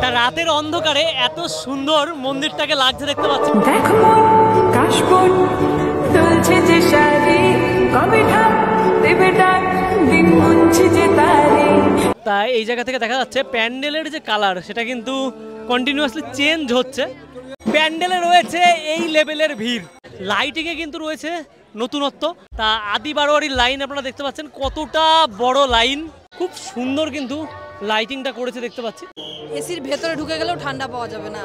তা রাতের অন্ধকারে এত সুন্দর মন্দিরটাকে লাগছে দেখতে পাচ্ছি। দেখো কাশবন দুলছে যে শাড়ি কবে ঢাক দেবে ডাক দিন মুনছে যে তারে। তা এই জায়গা থেকে দেখা যাচ্ছে প্যান্ডেলের যে কালার সেটা কিন্তু কন্টিনিউয়াসলি চেঞ্জ হচ্ছে। প্যান্ডেলে রয়েছে এই লেভেলের ভিড়, লাইটিংয়ে কিন্তু রয়েছে নতুনত্ব। তা আদি বারোয়ারির লাইন আপনারা দেখতে পাচ্ছেন, কতটা বড় লাইন, খুব সুন্দর কিন্তু লাইটিংটা করেছে দেখতে পাচ্ছি। এসির ভেতরে ঢুকে গেলেও ঠান্ডা পাওয়া যাবে না।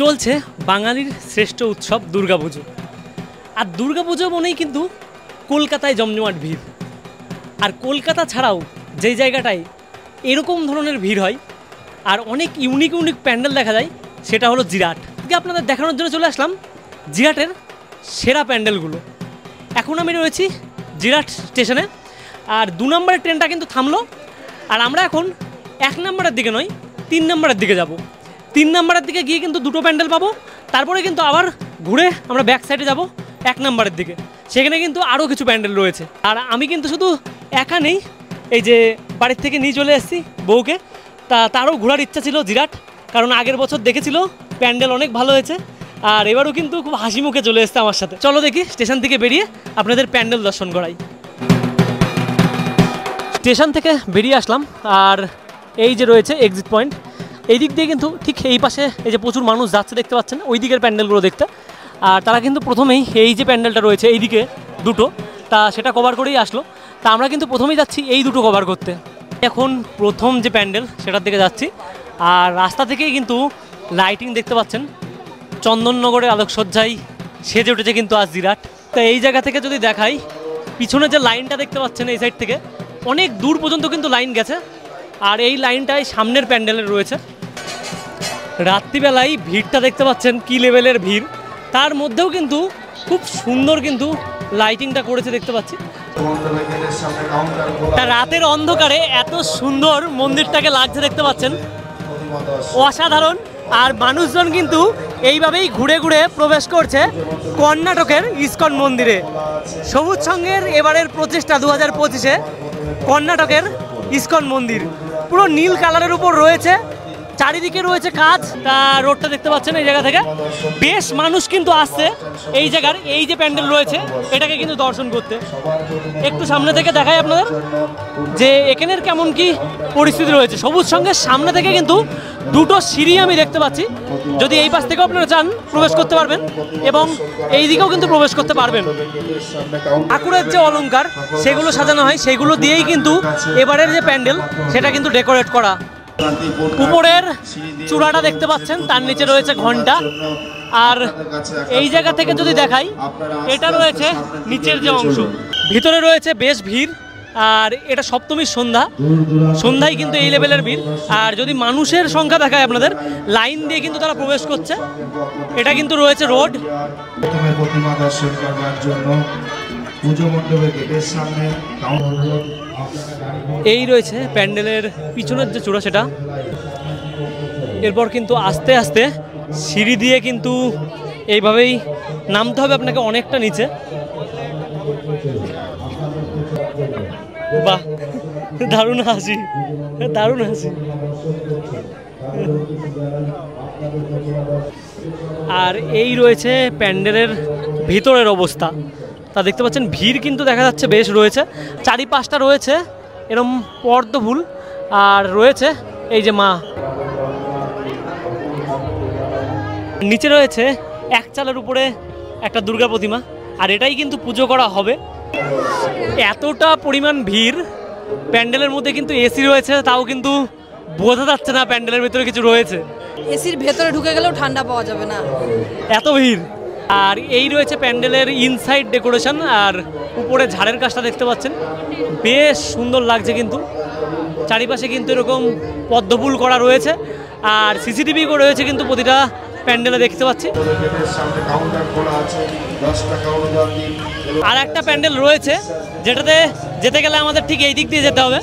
চলছে বাঙালির শ্রেষ্ঠ উৎসব দুর্গাপুজো, আর দুর্গাপুজো মনেই কিন্তু কলকাতায় জমজমাট ভিড়। আর কলকাতা ছাড়াও যেই জায়গাটায় এরকম ধরনের ভিড় হয় আর অনেক ইউনিক ইউনিক প্যান্ডেল দেখা যায় সেটা হলো জিরাট। আজকে আপনাদের দেখানোর জন্য চলে আসলাম জিরাটের সেরা প্যান্ডেলগুলো। এখন আমি রয়েছি জিরাট স্টেশনে, আর 2 নম্বরের ট্রেনটা কিন্তু থামলো, আর আমরা এখন 1 নম্বরের দিকে নয় 3 নম্বরের দিকে যাব। 3 নম্বরের দিকে গিয়ে কিন্তু 2টো প্যান্ডেল পাবো, তারপরে কিন্তু আবার ঘুরে আমরা ব্যাক সাইডে যাব 1 নম্বরের দিকে, সেখানে কিন্তু আরও কিছু প্যান্ডেল রয়েছে। আর আমি কিন্তু শুধু একা নেই, এই যে বাড়ির থেকে নিয়ে চলে এসেছি বউকে, তারও ঘোরার ইচ্ছা ছিল জিরাট, কারণ আগের বছর দেখেছিল প্যান্ডেল অনেক ভালো হয়েছে, আর এবারও কিন্তু খুব হাসি মুখে চলে এসছে আমার সাথে। চলো দেখি স্টেশন থেকে বেরিয়ে আপনাদের প্যান্ডেল দর্শন করাই। স্টেশন থেকে বেরিয়ে আসলাম, আর এই যে রয়েছে এক্সিট পয়েন্ট, এই দিক দিয়ে কিন্তু ঠিক এই পাশে এই যে প্রচুর মানুষ যাচ্ছে দেখতে পাচ্ছেন ওই দিকের প্যান্ডেলগুলো দেখতে। আর তারা কিন্তু প্রথমেই এই যে প্যান্ডেলটা রয়েছে এই দিকে 2টো, তা সেটা কভার করেই আসলো। তা আমরা কিন্তু প্রথমেই যাচ্ছি এই 2টো কভার করতে। এখন প্রথম যে প্যান্ডেল সেটার দিকে যাচ্ছি, আর রাস্তা থেকেই কিন্তু লাইটিং দেখতে পাচ্ছেন, চন্দননগরের আলোকসজ্জায় সেজে উঠেছে কিন্তু আজ জিরাট। তো এই জায়গা থেকে যদি দেখাই, পিছনে যে লাইনটা দেখতে পাচ্ছেন এই সাইড থেকে অনেক দূর পর্যন্ত কিন্তু লাইন গেছে, আর এই লাইনটাই সামনের প্যান্ডেলের রয়েছে। রাত্রিবেলায় ভিড়টা দেখতে পাচ্ছেন কি লেভেলের ভিড়, তার মধ্যেও কিন্তু খুব সুন্দর কিন্তু লাইটিংটা করেছে দেখতে পাচ্ছি। তা রাতের অন্ধকারে এত সুন্দর মন্দিরটাকে লাগছে দেখতে পাচ্ছেন, অসাধারণ। আর মানুষজন কিন্তু এইভাবেই ঘুরে ঘুরে প্রবেশ করছে কর্ণাটকের ইস্কন মন্দিরে। সবুজ সঙ্গের এবারের প্রচেষ্টা 2025-এ কর্ণাটকের ইস্কন মন্দির পুরো নীল কালারের উপর রয়েছে, চারিদিকে রয়েছে কাজ। তা রোডটা দেখতে পাচ্ছেন, এই জায়গা থেকে বেশ মানুষ কিন্তু আসছে এই জায়গার এই যে প্যান্ডেল রয়েছে এটাকে কিন্তু দর্শন করতে। একটু সামনে থেকে দেখাই আপনাদের যে এখানের কেমন কি পরিস্থিতি রয়েছে। সবুজ সঙ্গের সামনে থেকে কিন্তু 2টো সিঁড়ি আমি দেখতে পাচ্ছি, যদি এই পাশ থেকেও আপনারা চান প্রবেশ করতে পারবেন এবং এই দিকেও কিন্তু প্রবেশ করতে পারবেন। ঠাকুরের যে অলংকার সেগুলো সাজানো হয়, সেগুলো দিয়েই কিন্তু এবারের যে প্যান্ডেল সেটা কিন্তু ডেকোরেট করা। উপরের চূড়াটা দেখতে পাচ্ছেন, তার নিচে রয়েছে ঘন্টা, আর এই জায়গা থেকে যদি দেখাই এটা রয়েছে নিচের যে অংশ, ভিতরে রয়েছে বেশ ভিড়। আর এটা সপ্তমীর সন্ধ্যায় কিন্তু এই লেভেলের ভিড়। আর যদি মানুষের সংখ্যা দেখায় আপনাদের, লাইন দিয়ে কিন্তু তারা প্রবেশ করছে। এটা কিন্তু রয়েছে রোড। প্রথমে প্রতিমা দর্শন করার জন্য পুজো মণ্ডপের গেটের সামনে এই রয়েছে প্যান্ডেলের পিছনের যে চূড়া সেটা। এরপর কিন্তু আস্তে আস্তে সিঁড়ি দিয়ে কিন্তু এইভাবেই নামতে হবে আপনাকে অনেকটা নিচে। বাহ, দারুণ হাসি, দারুণ হাসি। আর এই রয়েছে প্যান্ডেলের ভিতরের অবস্থা, তা দেখতে পাচ্ছেন ভিড় কিন্তু দেখা যাচ্ছে বেশ রয়েছে। চারিপাশটা রয়েছে এরকম পদ্মফুল, আর রয়েছে এই যে মা। নিচে রয়েছে 1 চালের উপরে একটা দুর্গা প্রতিমা, আর এটাই কিন্তু পুজো করা হবে। এতটা পরিমাণ ভিড়, প্যান্ডেলের মধ্যে কিন্তু এসি রয়েছে, তাও কিন্তু বোঝা যাচ্ছে না প্যান্ডেলের ভিতরে কিছু রয়েছে। এসির ভেতরে ঢুকে গেলেও ঠান্ডা পাওয়া যাবে না, এত ভিড়। আর এই রয়েছে প্যান্ডেলের ইনসাইড ডেকোরেশন, আর উপরে ঝাড়ের কাজটা দেখতে পাচ্ছেন, বেশ সুন্দর লাগছে। কিন্তু চারিপাশে কিন্তু এরকম পদ্মফুল করা রয়েছে, আর সিসিটিভি রয়েছে কিন্তু প্রতিটা প্যান্ডেলে দেখতে পাচ্ছি। আর একটা প্যান্ডেল রয়েছে যেটাতে যেতে গেলে আমাদের ঠিক এই দিক দিয়ে যেতে হবে,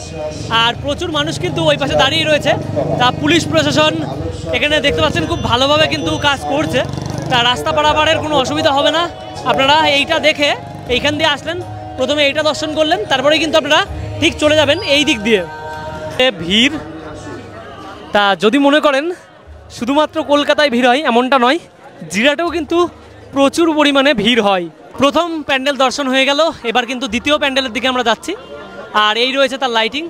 আর প্রচুর মানুষ কিন্তু ওই পাশে দাঁড়িয়ে রয়েছে। তা পুলিশ প্রশাসন এখানে দেখতে পাচ্ছেন খুব ভালোভাবে কিন্তু কাজ করছে। তা রাস্তা পারাপারের কোনো অসুবিধা হবে না। আপনারা এইটা দেখে এইখান দিয়ে আসলেন, প্রথমে এইটা দর্শন করলেন, তারপরে কিন্তু আপনারা ঠিক চলে যাবেন এই দিক দিয়ে। ভিড় তা যদি মনে করেন শুধুমাত্র কলকাতায় ভিড় হয় এমনটা নয়, জিরাটেও কিন্তু প্রচুর পরিমাণে ভিড় হয়। প্রথম প্যান্ডেল দর্শন হয়ে গেল, এবার কিন্তু দ্বিতীয় প্যান্ডেলের দিকে আমরা যাচ্ছি। আর এই রয়েছে তার লাইটিং,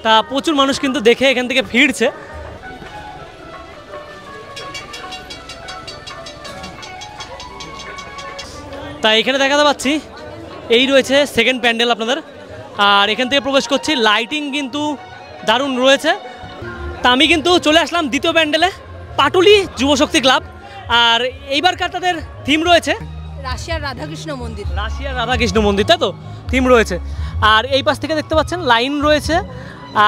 তা প্রচুর মানুষ কিন্তু দেখে এখান থেকে ফিরছে। তা এখানে দেখাতে পাচ্ছি এই রয়েছে সেকেন্ড প্যান্ডেল আপনাদের, আর এখান থেকে প্রবেশ করছি। লাইটিং কিন্তু দারুণ রয়েছে। তা আমি কিন্তু চলে আসলাম দ্বিতীয় প্যান্ডেলে, পাটুলি যুবশক্তি ক্লাব। আর এইবারকার তাদের থিম রয়েছে রাশিয়ার রাধাকৃষ্ণ মন্দির। রাশিয়ার রাধাকৃষ্ণ মন্দির, তাই তো থিম রয়েছে। আর এই পাশ থেকে দেখতে পাচ্ছেন লাইন রয়েছে।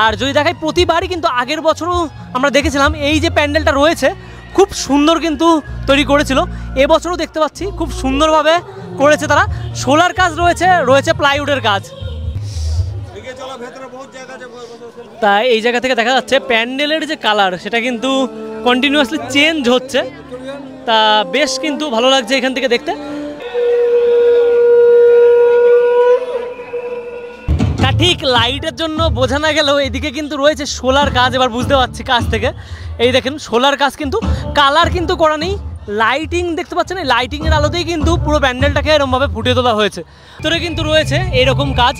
আর যদি দেখাই প্রতিবারই কিন্তু আগের বছরও আমরা দেখেছিলাম এই যে প্যান্ডেলটা রয়েছে খুব সুন্দর কিন্তু তৈরি করেছিল। এবছরও দেখতে পাচ্ছি খুব সুন্দরভাবে করেছে তারা। সোলার কাজ রয়েছে প্লাইউডের কাজ। তা এই জায়গা থেকে দেখা যাচ্ছে প্যান্ডেলের যে কালার সেটা কিন্তু কন্টিনিউয়াসলি চেঞ্জ হচ্ছে। তা বেশ কিন্তু ভালো লাগছে এখান থেকে দেখতে। তা ঠিক লাইটের জন্য বোঝা না গেলেও এদিকে কিন্তু রয়েছে সোলার কাজ। এবার বুঝতে পারছি কাজ থেকে, এই দেখেন সোলার কাজ, কিন্তু কালার কিন্তু করা নেই। লাইটিং দেখতে পাচ্ছেন, এই লাইটিংয়ের আলোতেই কিন্তু পুরো প্যান্ডেলটাকে এরকমভাবে ফুটিয়ে তোলা হয়েছে। ভিতরে কিন্তু রয়েছে এইরকম কাজ।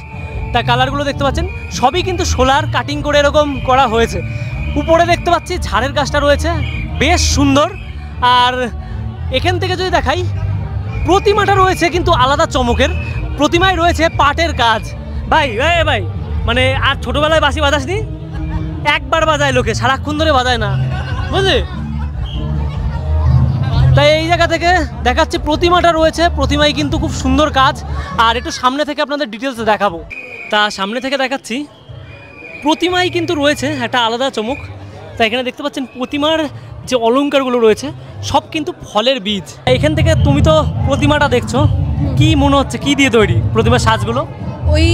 তা কালারগুলো দেখতে পাচ্ছেন সবই কিন্তু সোলার কাটিং করে এরকম করা হয়েছে। উপরে দেখতে পাচ্ছি ঝাড়ের কাজটা রয়েছে বেশ সুন্দর। আর এখান থেকে যদি দেখাই প্রতিমাটা রয়েছে কিন্তু আলাদা চমকের। প্রতিমায় রয়েছে পাটের কাজ। ভাই ভাই মানে আর ছোটোবেলায় বাঁশি বাজাসনি? একবার বাজায় লোকে, সারাক্ষণ ধরে বাজায় না, বুঝলি? তাই এই জায়গা থেকে দেখাচ্ছে প্রতিমাটা রয়েছে, প্রতিমায় কিন্তু খুব সুন্দর কাজ। আর একটু সামনে থেকে আপনাদের ডিটেলসে দেখাবো। তা সামনে থেকে দেখাচ্ছি প্রতিমায় কিন্তু রয়েছে একটা আলাদা চমক। তা এখানে দেখতে পাচ্ছেন প্রতিমার যে অলংকারগুলো রয়েছে সব কিন্তু ফলের বীজ। এখান থেকে তুমি তো প্রতিমাটা দেখছো, কি মনে হচ্ছে কি দিয়ে তৈরি প্রতিমার সাজগুলো? ওই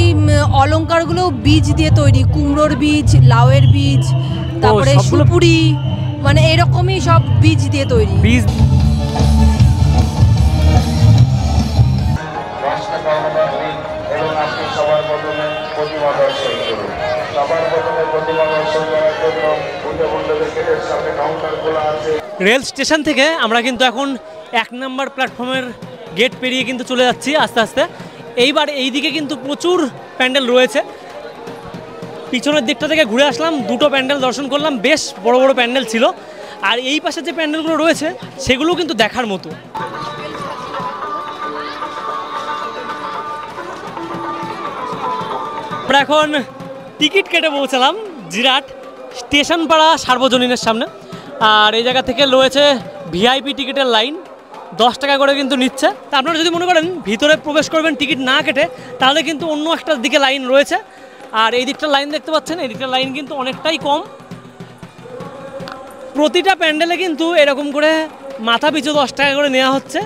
অলংকারগুলো বীজ দিয়ে তৈরি, কুমড়োর বীজ, লাউয়ের বীজ, তারপরে সবগুলো সুপুরি, মানে এরকমই সব বীজ দিয়ে তৈরি। বীজ রেল স্টেশন থেকে আমরা কিন্তু এখন 1 নম্বর প্ল্যাটফর্মের গেট পেরিয়ে কিন্তু চলে যাচ্ছি আস্তে আস্তে। এইবার এই দিকে কিন্তু প্রচুর প্যান্ডেল রয়েছে। পিছনের দিকটা থেকে ঘুরে আসলাম, দুটো প্যান্ডেল দর্শন করলাম, বেশ বড় বড় প্যান্ডেল ছিল। আর এই পাশে যে প্যান্ডেলগুলো রয়েছে সেগুলো কিন্তু দেখার মতো। আমরা এখন টিকিট কেটে পৌঁছালাম জিরাট স্টেশন পাড়া সার্বজনীনের সামনে। আর এই জায়গা থেকে রয়েছে ভিআইপি টিকিটের লাইন, 10 টাকা করে কিন্তু নিচ্ছে। তা আপনারা যদি মনে করেন ভিতরে প্রবেশ করবেন টিকিট না কেটে, তাহলে কিন্তু অন্য একটা দিকে লাইন রয়েছে। আর এই দিকটা লাইন দেখতে পাচ্ছেন, এই দিকটা লাইন কিন্তু অনেকটাই কম। প্রতিটা প্যান্ডেলে কিন্তু এরকম করে মাথা পিছু 10 টাকা করে নেওয়া হচ্ছে।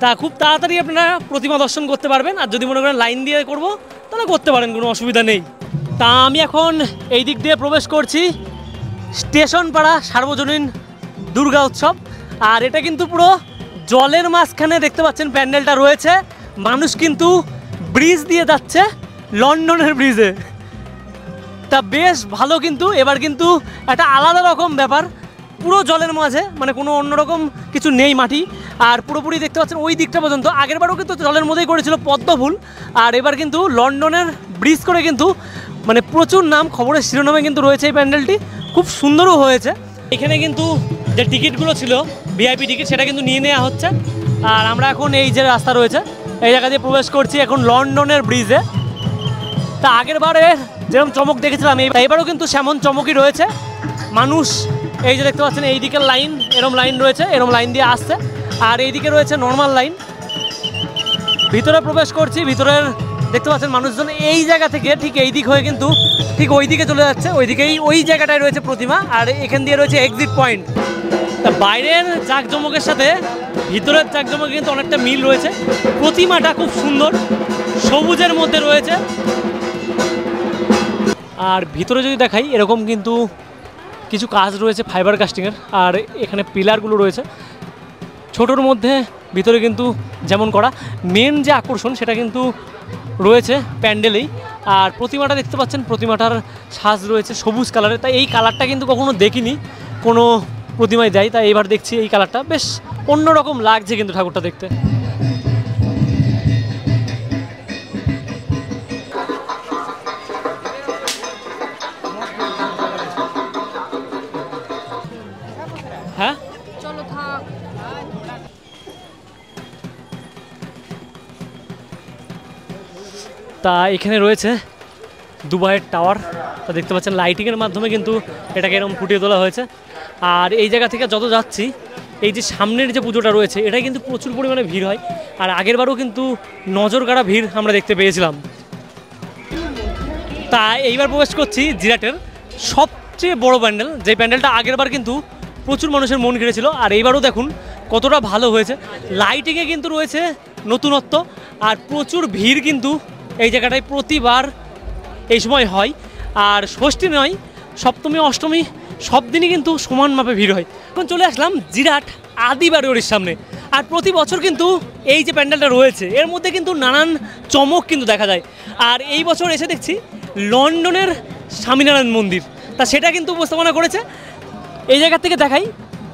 তা খুব তাড়াতাড়ি আপনারা প্রতিমা দর্শন করতে পারবেন। আর যদি মনে করেন লাইন দিয়ে করব তাহলে করতে পারেন, কোনো অসুবিধা নেই। তা আমি এখন এই দিক দিয়ে প্রবেশ করছি স্টেশন পাড়া সার্বজনীন দুর্গা উৎসব। আর এটা কিন্তু পুরো জলের মাঝখানে দেখতে পাচ্ছেন প্যান্ডেলটা রয়েছে। মানুষ কিন্তু ব্রিজ দিয়ে যাচ্ছে, লন্ডনের ব্রিজে। তা বেশ ভালো, কিন্তু এবার কিন্তু একটা আলাদা রকম ব্যাপার, পুরো জলের মাঝে, মানে কোনো অন্যরকম কিছু নেই মাটি। আর পুরোপুরি দেখতে পাচ্ছেন ওই দিকটা পর্যন্ত। আগেরবারও কিন্তু জলের মধ্যেই করেছিল পদ্মফুল, আর এবার কিন্তু লন্ডনের ব্রিজ করে কিন্তু মানে প্রচুর নাম খবরের শিরোনামে কিন্তু রয়েছে এই প্যান্ডেলটি। খুব সুন্দরও হয়েছে। এখানে কিন্তু যে টিকিটগুলো ছিল ভিআইপি টিকিট সেটা কিন্তু নিয়ে নেওয়া হচ্ছে। আর আমরা এখন এই যে রাস্তা রয়েছে এই জায়গা দিয়ে প্রবেশ করছি এখন লন্ডনের ব্রিজে। তা আগের বারে যেরকম চমক দেখেছিলাম এইবারও কিন্তু সেমন চমকই রয়েছে। মানুষ এই যে দেখতে পাচ্ছেন এই দিকের লাইন, এরম লাইন রয়েছে, এরম লাইন দিয়ে আসছে। আর এইদিকে রয়েছে নর্মাল লাইন। ভিতরে প্রবেশ করছি, ভিতরের দেখতে পাচ্ছেন মানুষজন এই জায়গা থেকে ঠিক এই দিক হয়ে কিন্তু ঠিক ওই দিকে চলে যাচ্ছে। ওইদিকেই ওই জায়গাটায় রয়েছে প্রতিমা, আর এখান দিয়ে রয়েছে এক্সিট পয়েন্ট। তা বাইরের জাঁকজমকের সাথে ভিতরের জাঁকজমকে কিন্তু অনেকটা মিল রয়েছে। প্রতিমাটা খুব সুন্দর, সবুজের মধ্যে রয়েছে। আর ভিতরে যদি দেখাই এরকম কিন্তু কিছু কাজ রয়েছে ফাইবার কাস্টিংয়ের। আর এখানে পিলারগুলো রয়েছে ছোটোর মধ্যে, ভিতরে কিন্তু যেমন করা। মেন যে আকর্ষণ সেটা কিন্তু রয়েছে প্যান্ডেলেই। আর প্রতিমাটা দেখতে পাচ্ছেন, প্রতিমাটার সাজ রয়েছে সবুজ কালারের, তাই এই কালারটা কিন্তু কখনো দেখিনি কোনো প্রতিমায় দেয়, তাই এবার দেখছি এই কালারটা বেশ অন্যরকম লাগছে কিন্তু ঠাকুরটা দেখতে। হ্যাঁ চলো থাক। তা এখানে রয়েছে দুবাইয়ের টাওয়ার, তা দেখতে পাচ্ছেন লাইটিংয়ের মাধ্যমে কিন্তু এটাকে এরকম ফুটিয়ে তোলা হয়েছে। আর এই জায়গা থেকে যত যাচ্ছি, এই যে সামনের যে পুজোটা রয়েছে এটাই কিন্তু প্রচুর পরিমাণে ভিড় হয়। আর আগেরবারও কিন্তু নজর কাড়া ভিড় আমরা দেখতে পেয়েছিলাম। তা এইবার প্রবেশ করছি জিরাটের সবচেয়ে বড় প্যান্ডেল, যে প্যান্ডেলটা আগেরবার কিন্তু প্রচুর মানুষের মন কেড়েছিল। আর এইবারও দেখুন কতটা ভালো হয়েছে, লাইটিংয়ে কিন্তু রয়েছে নতুনত্ব। আর প্রচুর ভিড় কিন্তু এই জায়গাটায় প্রতিবার এই সময় হয়। আর ষষ্ঠী নয়, সপ্তমী অষ্টমী সব দিনই কিন্তু সমান মাপে ভিড় হয়। এখন চলে আসলাম জিরাট আদি বাড়ির সামনে। আর প্রতি বছর কিন্তু এই যে প্যান্ডেলটা রয়েছে এর মধ্যে কিন্তু নানান চমক কিন্তু দেখা যায়। আর এই বছর এসে দেখছি লন্ডনের স্বামীনারায়ণ মন্দির, তা সেটা কিন্তু উপস্থাপনা করেছে। এই জায়গা থেকে দেখাই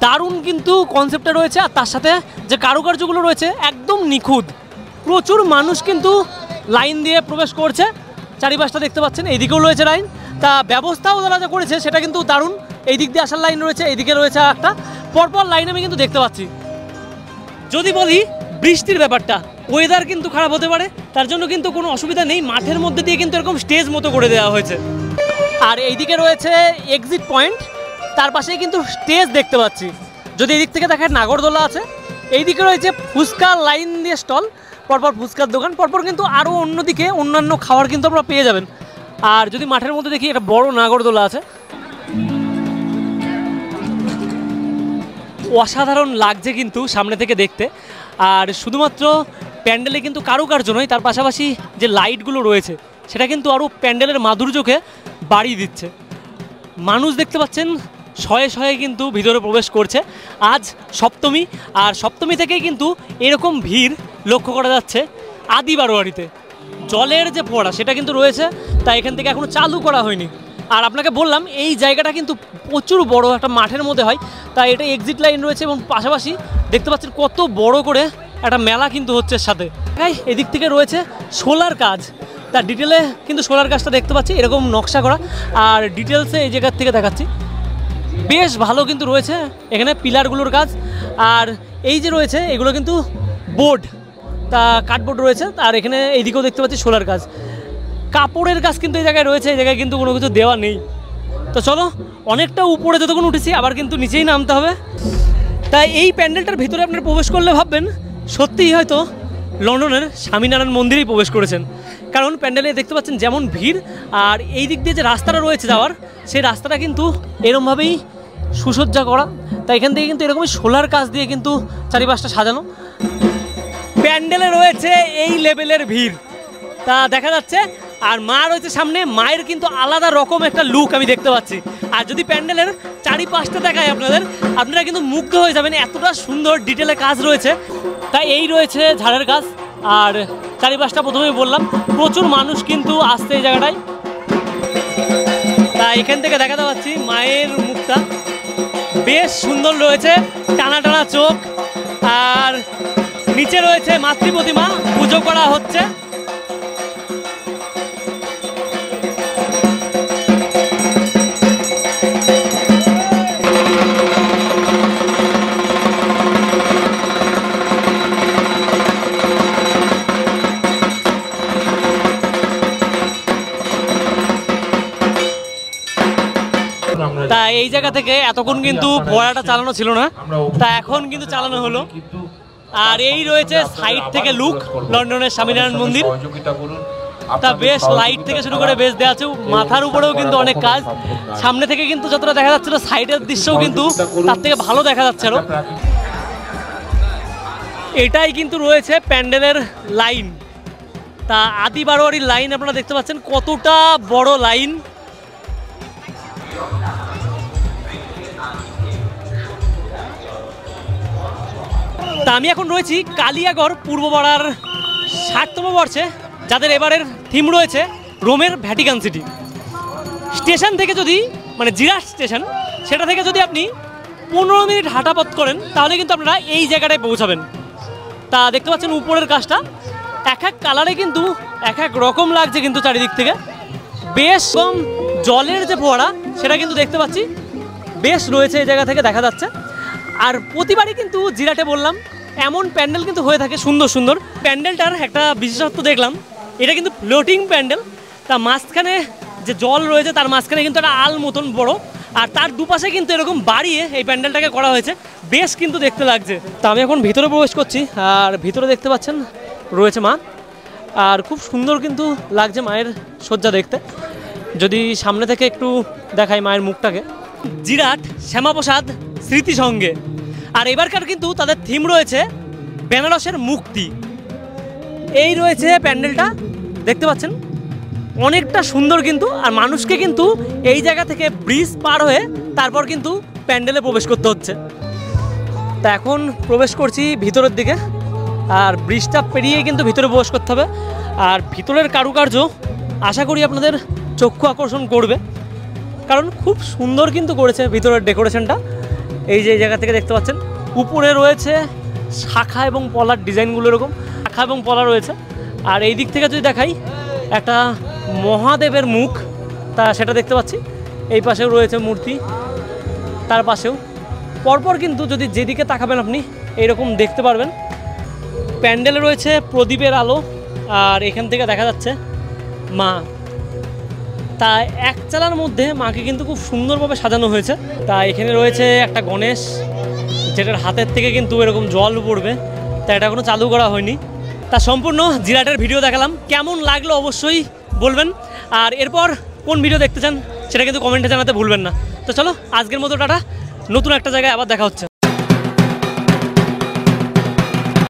দারুণ কিন্তু কনসেপ্টটা রয়েছে। আর তার সাথে যে কারুকার্যগুলো রয়েছে একদম নিখুঁত। প্রচুর মানুষ কিন্তু লাইন দিয়ে প্রবেশ করছে, চারিপাশটা দেখতে পাচ্ছেন, এইদিকেও রয়েছে লাইন। তা ব্যবস্থাও তারা যা করেছে সেটা কিন্তু দারুণ। এই দিক দিয়ে আসার লাইন রয়েছে, এইদিকে রয়েছে একটা পরপর লাইন আমি কিন্তু দেখতে পাচ্ছি। যদি বলি বৃষ্টির ব্যাপারটা, ওয়েদার কিন্তু খারাপ হতে পারে, তার জন্য কিন্তু কোনো অসুবিধা নেই, মাঠের মধ্যে দিয়ে কিন্তু এরকম স্টেজ মতো করে দেওয়া হয়েছে। আর এইদিকে রয়েছে এক্সিট পয়েন্ট, তার পাশেই কিন্তু স্টেজ দেখতে পাচ্ছি। যদি এদিক থেকে দেখেন নাগরদোলা আছে, এইদিকে রয়েছে ফুচকা লাইন দিয়ে স্টল, পরপর ফুচকার দোকান, পরপর কিন্তু আরও অন্যদিকে অন্যান্য খাবার কিন্তু আপনারা পেয়ে যাবেন। আর যদি মাঠের মধ্যে দেখি একটা বড় নাগরদোলা আছে, অসাধারণ লাগছে কিন্তু সামনে থেকে দেখতে। আর শুধুমাত্র প্যান্ডেলে কিন্তু কারুকার্য নয়, তার পাশাপাশি যে লাইটগুলো রয়েছে সেটা কিন্তু আরও প্যান্ডেলের মাধুর্যকে বাড়িয়ে দিচ্ছে। মানুষ দেখতে পাচ্ছেন শয়ে শয়ে কিন্তু ভিতরে প্রবেশ করছে। আজ সপ্তমী, আর সপ্তমী থেকেই কিন্তু এরকম ভিড় লক্ষ্য করা যাচ্ছে আদি বারোয়ারিতে। জলের যে ফোয়ারা সেটা কিন্তু রয়েছে, তাই এখান থেকে এখনও চালু করা হয়নি। আর আপনাকে বললাম এই জায়গাটা কিন্তু প্রচুর বড় একটা মাঠের মধ্যে হয়, তাই এটা এক্সিট লাইন রয়েছে এবং পাশাপাশি দেখতে পাচ্ছেন কত বড় করে একটা মেলা কিন্তু হচ্ছে সাথে। এদিক থেকে রয়েছে সোলার কাজ, তার ডিটেলে কিন্তু সোলার কাজটা দেখতে পাচ্ছি এরকম নকশা করা। আর ডিটেলসে এই জায়গার থেকে দেখাচ্ছি বেশ ভালো কিন্তু রয়েছে এখানে পিলারগুলোর কাজ। আর এই যে রয়েছে এগুলো কিন্তু বোর্ড, তা কার্ডবোর্ড রয়েছে। আর এখানে এইদিকেও দেখতে পাচ্ছি সোলার কাজ, কাপড়ের কাজ কিন্তু এই জায়গায় রয়েছে, এই জায়গায় কিন্তু কোনো কিছু দেওয়া নেই। তো চলো, অনেকটা উপরে যতক্ষণ উঠেছি আবার কিন্তু নিচেই নামতে হবে। তাই এই প্যান্ডেলটার ভিতরে আপনারা প্রবেশ করলে ভাববেন সত্যিই হয়তো লন্ডনের স্বামীনারায়ণ মন্দিরেই প্রবেশ করেছেন, কারণ প্যান্ডেলে দেখতে পাচ্ছেন যেমন ভিড়। আর এই দিক দিয়ে যে রাস্তাটা রয়েছে যাওয়ার, সেই রাস্তাটা কিন্তু এরকমভাবেই সুসজ্জা করা, তাই এখান থেকে কিন্তু এরকমই সোলার কাজ দিয়ে কিন্তু চারিপাশটা সাজানো। প্যান্ডেলে রয়েছে এই লেভেলের ভিড়, তা দেখা যাচ্ছে। আর মা রয়েছে সামনে, মায়ের কিন্তু আলাদা রকম একটা লুক আমি দেখতে পাচ্ছি। আর যদি প্যান্ডেলের চারিপাশটা দেখায় আপনারা কিন্তু মুগ্ধ হয়ে যাবেন, এতটা সুন্দর ডিটেলে কাজ রয়েছে। তাই এই রয়েছে ঝাড়ের কাজ। আর চারিপাশটা প্রথমেই বললাম প্রচুর মানুষ কিন্তু আসছে এই জায়গাটায়। তা এখান থেকে দেখাতে পাচ্ছি মায়ের মুখটা বেশ সুন্দর রয়েছে, টানা টানা চোখ। আর নিচে রয়েছে মাতৃ প্রতিমা, পুজো করা হচ্ছে। তা এই জায়গা থেকে এতক্ষণ কিন্তু ফোয়ারাটা চালানো ছিল না, তা এখন কিন্তু চালানো হলো। আর এই রয়েছে সাইড থেকে লুক লন্ডনের স্বামীনারায়ণ মন্দির, তা বেশ লাইট থেকে শুরু করে বেশ দেওয়া আছে, মাথার উপরেও কিন্তু অনেক কাজ। সামনে থেকে কিন্তু যতটা দেখা যাচ্ছিল সাইডের দৃশ্যও কিন্তু তার থেকে ভালো দেখা যাচ্ছে আরো। এটাই কিন্তু রয়েছে প্যান্ডেলের লাইন, তা আদি বারোয়ারির লাইন আপনারা দেখতে পাচ্ছেন কতটা বড় লাইন। তা আমি এখন রয়েছি কালিয়াগড় পূর্বপাড়ার ৬০তম বর্ষে যাদের এবারের থিম রয়েছে রোমের ভ্যাটিকান সিটি। স্টেশন থেকে যদি মানে জিরাট স্টেশন, সেটা থেকে যদি আপনি 15 মিনিট হাঁটা পথ করেন তাহলে কিন্তু আপনারা এই জায়গাটায় পৌঁছাবেন। তা দেখতে পাচ্ছেন উপরের কাজটা এক এক কালারে কিন্তু এক এক রকম লাগছে কিন্তু চারিদিক থেকে। বেশ কম জলের যে ফোয়ারা সেটা কিন্তু দেখতে পাচ্ছি বেশ রয়েছে এই জায়গা থেকে দেখা যাচ্ছে। আর প্রতিবারই কিন্তু জিরাটে বললাম এমন প্যান্ডেল কিন্তু হয়ে থাকে সুন্দর সুন্দর। প্যান্ডেলটার একটা বিশেষত্ব দেখলাম, এটা কিন্তু ফ্লোটিং প্যান্ডেল। তা মাঝখানে যে জল রয়েছে তার মাঝখানে কিন্তু একটা আল মতন বড়, আর তার দুপাশে কিন্তু এরকম বাড়িয়ে এই প্যান্ডেলটাকে করা হয়েছে, বেশ কিন্তু দেখতে লাগছে। তা আমি এখন ভিতরে প্রবেশ করছি, আর ভিতরে দেখতে পাচ্ছেন রয়েছে মা, আর খুব সুন্দর কিন্তু লাগছে মায়ের সজ্জা দেখতে। যদি সামনে থেকে একটু দেখাই মায়ের মুখটাকে, জিরাট শ্যামাপ্রসাদ স্মৃতি সঙ্গে। আর এবারকার কিন্তু তাদের থিম রয়েছে বেনারসের মুক্তি। এই রয়েছে প্যান্ডেলটা দেখতে পাচ্ছেন, অনেকটা সুন্দর কিন্তু। আর মানুষকে কিন্তু এই জায়গা থেকে ব্রিজ পার হয়ে তারপর কিন্তু প্যান্ডেলে প্রবেশ করতে হচ্ছে। তা এখন প্রবেশ করছি ভিতরের দিকে, আর ব্রিজটা পেরিয়ে কিন্তু ভিতরে প্রবেশ করতে হবে। আর ভিতরের কারুকার্য আশা করি আপনাদের চক্ষু আকর্ষণ করবে, কারণ খুব সুন্দর কিন্তু করেছে ভিতরের ডেকোরেশনটা। এই যে জায়গা থেকে দেখতে পাচ্ছেন উপরে রয়েছে শাখা এবং পলার ডিজাইনগুলো, এরকম শাখা এবং পলা রয়েছে। আর এই দিক থেকে যদি দেখাই একটা মহাদেবের মুখ, তা সেটা দেখতে পাচ্ছি। এই পাশেও রয়েছে মূর্তি, তার পাশেও পরপর কিন্তু যদি যেদিকে তাকাবেন আপনি এইরকম দেখতে পারবেন। প্যান্ডেলে রয়েছে প্রদীপের আলো, আর এখান থেকে দেখা যাচ্ছে মা। তা এক চালার মধ্যে মাকে কিন্তু খুব সুন্দরভাবে সাজানো হয়েছে। তা এখানে রয়েছে একটা গণেশ, যেটার হাতের থেকে কিন্তু এরকম জল পড়বে, তা এটা এখনও চালু করা হয়নি। তা সম্পূর্ণ জিরাটের ভিডিও দেখালাম, কেমন লাগলো অবশ্যই বলবেন। আর এরপর কোন ভিডিও দেখতে চান সেটা কিন্তু কমেন্টে জানাতে ভুলবেন না। তো চলো আজকের মতো টাটা, নতুন একটা জায়গায় আবার দেখা হচ্ছে।